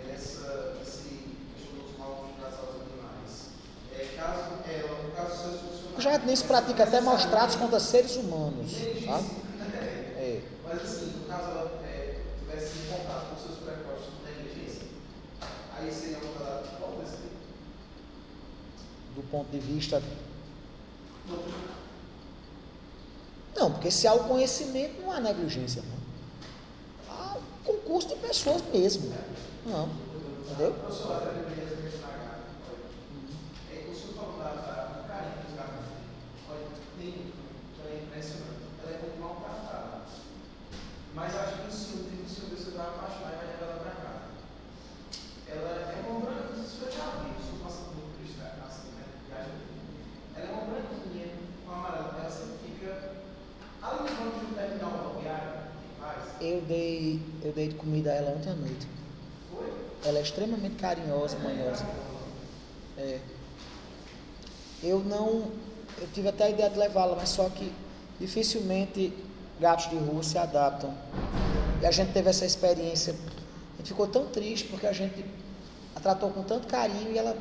Speaker 2: nessa questão dos maus tratos aos animais. Caso ela, no caso dos seus funcionários...
Speaker 1: Já nem se pratica até maus tratos contra seres humanos, sabe?
Speaker 2: Mas assim, no caso ela tivesse em contato com seus prepostos de negligência, aí seria uma rodada de qual desse tipo?
Speaker 1: Do ponto de vista... Não, porque se há o conhecimento, não há negligência, não. Há concurso de pessoas mesmo. Não, entendeu?
Speaker 2: O senhor falou da carinha dos gatos. Olha, ela é impressionante. Ela é como maltratada. Mas acho que o senhor desse vai apaixonar e vai levar ela para casa. Ela é uma branca, não sei se foi já viu, o senhor passa por um cristal assim, né? Ela é uma branquinha, uma amarela, ela sempre fica. Além de quando terminar o rodoviário, que faz?
Speaker 1: Eu dei de comida a ela ontem à noite.
Speaker 2: Foi?
Speaker 1: Ela é extremamente carinhosa, manhosa. Eu tive até a ideia de levá-la, mas só que dificilmente gatos de rua se adaptam. E a gente teve essa experiência. A gente ficou tão triste porque a gente a tratou com tanto carinho e ela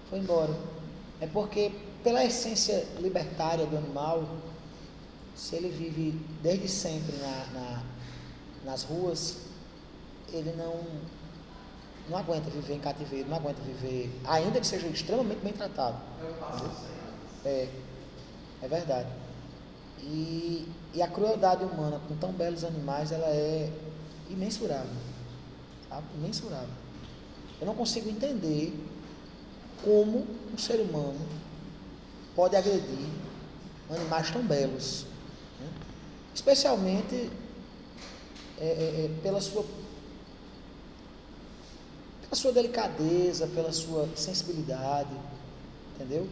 Speaker 1: foi embora. É porque, pela essência libertária do animal, se ele vive desde sempre nas ruas, ele não aguenta viver em cativeiro, não aguenta viver, ainda que seja extremamente bem tratado. É verdade. E a crueldade humana com tão belos animais, ela é imensurável, sabe? Imensurável. Eu não consigo entender como um ser humano pode agredir animais tão belos, né? Especialmente pela sua delicadeza, pela sua sensibilidade, entendeu?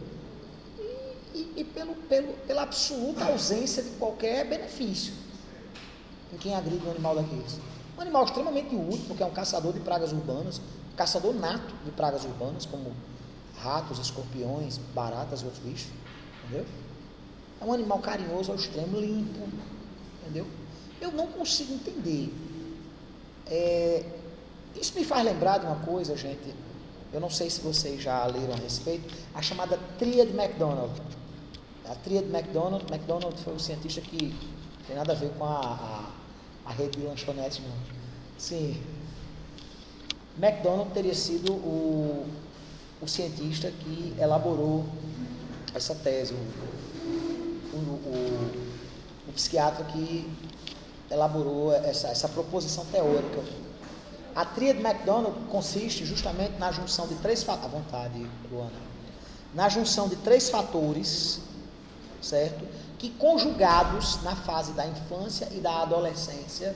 Speaker 1: E pela absoluta ausência de qualquer benefício em quem agride um animal daqueles. Um animal extremamente útil, porque é um caçador de pragas urbanas, um caçador nato de pragas urbanas, como ratos, escorpiões, baratas e outros bichos, entendeu? É um animal carinhoso ao extremo, limpo, entendeu? Eu não consigo entender. Isso me faz lembrar de uma coisa, gente. Eu não sei se vocês já leram a respeito, a chamada Tríade McDonald. A Tríade McDonald foi um cientista que não tem nada a ver com a rede de lanchonetes, não. Sim. McDonald teria sido o cientista que elaborou essa tese, o psiquiatra que elaborou essa proposição teórica. A Tríade McDonald consiste justamente na junção de três fatores, à vontade, Luana, na junção de três fatores, certo? Que conjugados na fase da infância e da adolescência,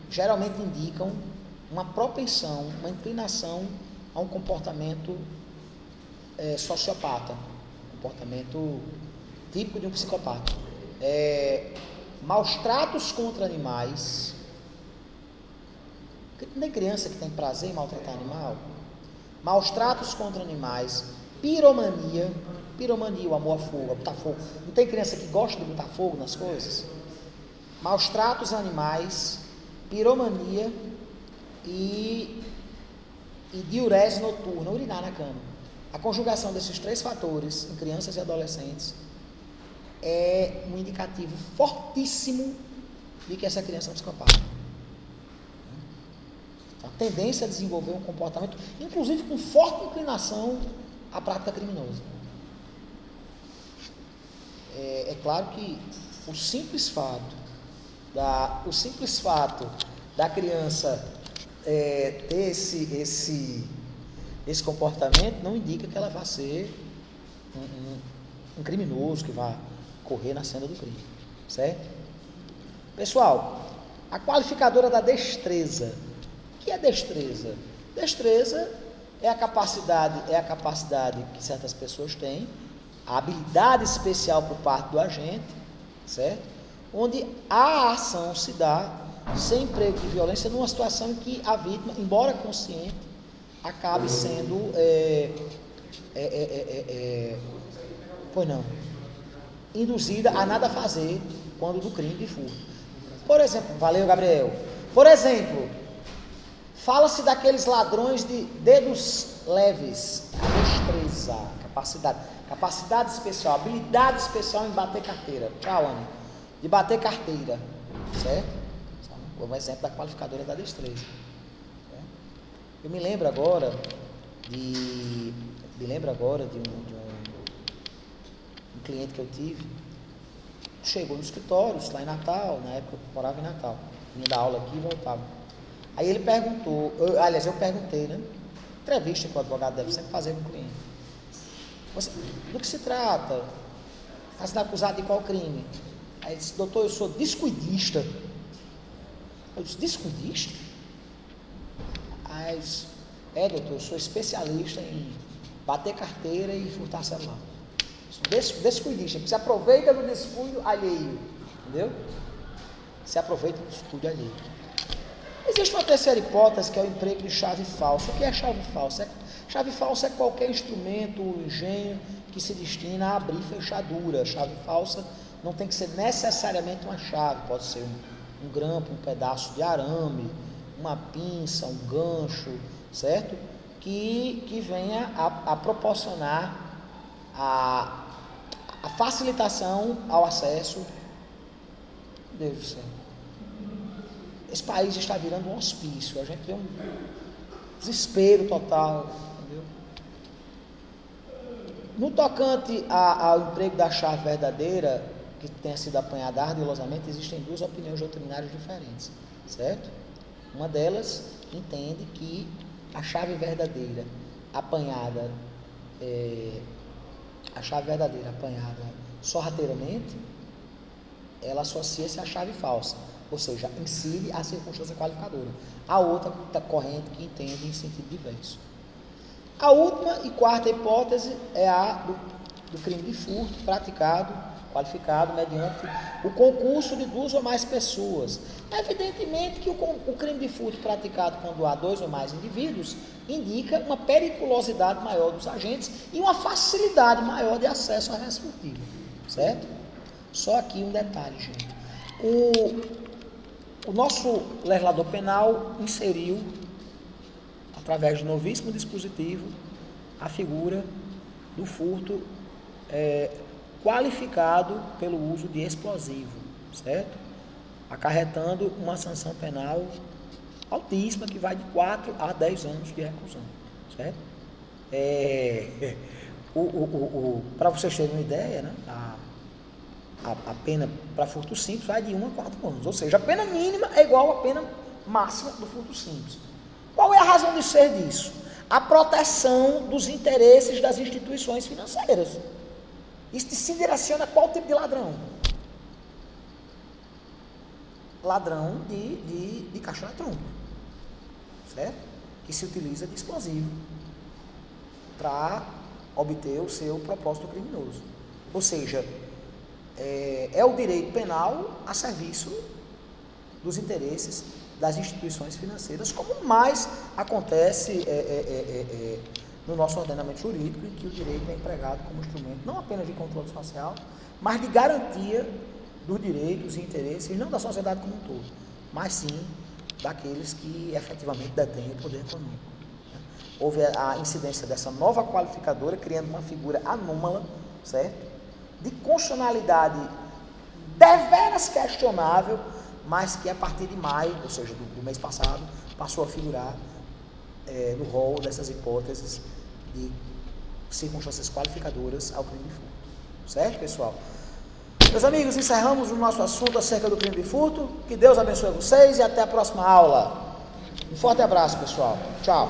Speaker 1: geralmente indicam uma propensão, uma inclinação a um comportamento sociopata, comportamento típico de um psicopata. Maus tratos contra animais. Não tem criança que tem prazer em maltratar animal? Maus tratos contra animais, piromania, o amor a fogo, a botar fogo. Não tem criança que gosta de botar fogo nas coisas? Maus tratos a animais, piromania e diurese noturna, urinar na cama. A conjugação desses três fatores em crianças e adolescentes é um indicativo fortíssimo de que essa criança é um psicopata. A tendência a desenvolver um comportamento, inclusive com forte inclinação à prática criminosa. É claro que o simples fato da criança ter esse comportamento não indica que ela vá ser um criminoso que vá correr na cena do crime, certo? Pessoal, a qualificadora da destreza. O que é destreza? Destreza é a capacidade que certas pessoas têm, a habilidade especial por parte do agente, certo? Onde a ação se dá sem emprego de violência numa situação em que a vítima, embora consciente, acabe sendo induzida a nada fazer quando do crime de furto. Por exemplo, valeu, Gabriel. Por exemplo, fala-se daqueles ladrões de dedos leves, a destreza, capacidade especial, habilidade especial em bater carteira. Tchau, Ana. De bater carteira, certo? Um exemplo da qualificadora da destreza. Eu me lembro agora de um cliente que eu tive. Chegou no escritório, lá em Natal, na época eu morava em Natal, vinha dar aula aqui e voltava. Aí ele perguntou, eu perguntei, né? Entrevista que o advogado deve sempre fazer com o cliente. Do que se trata? Está sendo acusado de qual crime? Aí ele disse, doutor, eu sou descuidista. Eu disse, descuidista? Aí ele disse, doutor, eu sou especialista em bater carteira e furtar celular. Descuidista, que se aproveita do descuido alheio, entendeu? Se aproveita do descuido alheio. Existe uma terceira hipótese, que é o emprego de chave falsa. O que é chave falsa? Chave falsa é qualquer instrumento ou engenho que se destina a abrir fechadura. Chave falsa não tem que ser necessariamente uma chave, pode ser um grampo, um pedaço de arame, uma pinça, um gancho, certo? Que venha a proporcionar a facilitação ao acesso. Meu Deus do céu. esse país está virando um hospício, a gente vê um desespero total, entendeu? No tocante ao emprego da chave verdadeira, que tenha sido apanhada ardilosamente, existem duas opiniões doutrinárias diferentes, certo? Uma delas entende que a chave verdadeira apanhada sorrateiramente, ela associa-se à chave falsa, ou seja, incide a circunstância qualificadora. A outra corrente que entende em sentido diverso. A última e quarta hipótese é a do crime de furto qualificado mediante o concurso de duas ou mais pessoas. Evidentemente que o crime de furto praticado quando há dois ou mais indivíduos indica uma periculosidade maior dos agentes e uma facilidade maior de acesso à res furtiva, certo? Só aqui um detalhe, gente. O nosso legislador penal inseriu, através do novíssimo dispositivo, a figura do furto qualificado pelo uso de explosivo, certo? Acarretando uma sanção penal altíssima, que vai de 4 a 10 anos de reclusão, certo? Para vocês terem uma ideia, né? A pena para furto simples vai de 1 a 4 anos, ou seja, a pena mínima é igual à pena máxima do furto simples. Qual é a razão de ser disso? A proteção dos interesses das instituições financeiras. Isso se direciona a qual tipo de ladrão? Ladrão de caixa eletrônico, certo? Que se utiliza de explosivo para obter o seu propósito criminoso. Ou seja, é o direito penal a serviço dos interesses das instituições financeiras, como mais acontece no nosso ordenamento jurídico, em que o direito é empregado como instrumento não apenas de controle social, mas de garantia dos direitos e interesses, não da sociedade como um todo, mas sim daqueles que efetivamente detêm o poder econômico. Houve a incidência dessa nova qualificadora, criando uma figura anômala, certo? De constitucionalidade deveras questionável, mas que a partir de maio, ou seja, do mês passado, passou a figurar no rol dessas hipóteses de circunstâncias qualificadoras ao crime de furto. Certo, pessoal? Meus amigos, encerramos o nosso assunto acerca do crime de furto. Que Deus abençoe vocês e até a próxima aula. Um forte abraço, pessoal. Tchau.